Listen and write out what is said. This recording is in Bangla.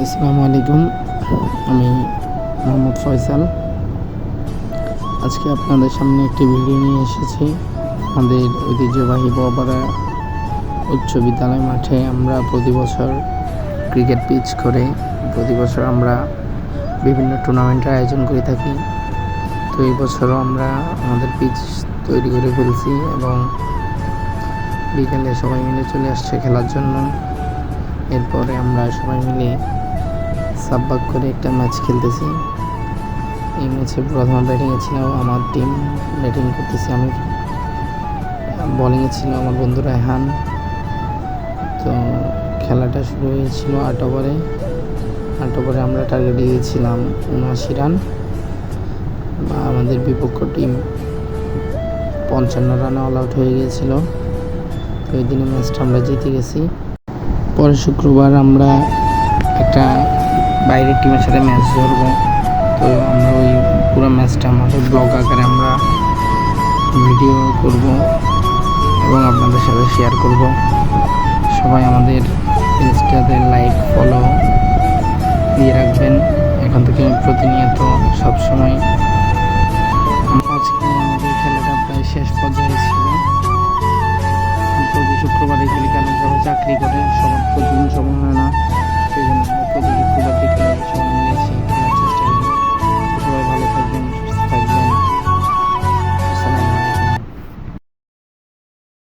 আসসালামু আলাইকুম। আমি মোহাম্মদ ফয়সাল। আজকে আপনাদের সামনে একটি ভিডিও নিয়ে এসেছি। আমাদের ঐতিহ্যবাহী বড়পাড়া উচ্চ বিদ্যালয় মাঠে আমরা প্রতি বছর ক্রিকেট পিচ করে প্রতি বছর আমরা বিভিন্ন টুর্নামেন্টের আয়োজন করে থাকি। তো এই বছরও আমরা আমাদের পিচ তৈরি করে ফেলছি এবং বিকেলে সবাই মিলে চলে আসছে খেলার জন্য। এরপরে আমরা সবাই মিলে সাববাক করে একটা ম্যাচ খেলতেছি। এই ম্যাচে প্রথমে ব্যাটিংয়ে ছিল আমার টিম, ব্যাটিং করতেছি আমি, বোলিংয়ে ছিল আমার বন্ধু রায়হান। তো খেলাটা শুরু হয়েছিল 8 ওভারে। 8 ওভারে আমরা টার্গেট দিয়েছিলাম 79 রান। আমাদের বিপক্ষ টিম 55 রানে অল আউট হয়ে গিয়েছিল। তো এই দিনে ম্যাচটা আমরা জিতে গেছি। পরে শুক্রবার আমরা একটা বাইরের টিমের সাথে ম্যাচ ধরবো। তো আমরা ওই পুরো ম্যাচটা আমাদের ব্লগ আকারে আমরা ভিডিও করব এবং আপনাদের সাথে শেয়ার করব। সবাই আমাদের ইনস্টাতে লাইক ফলো দিয়ে রাখবেন। এখন থেকে প্রতিনিয়ত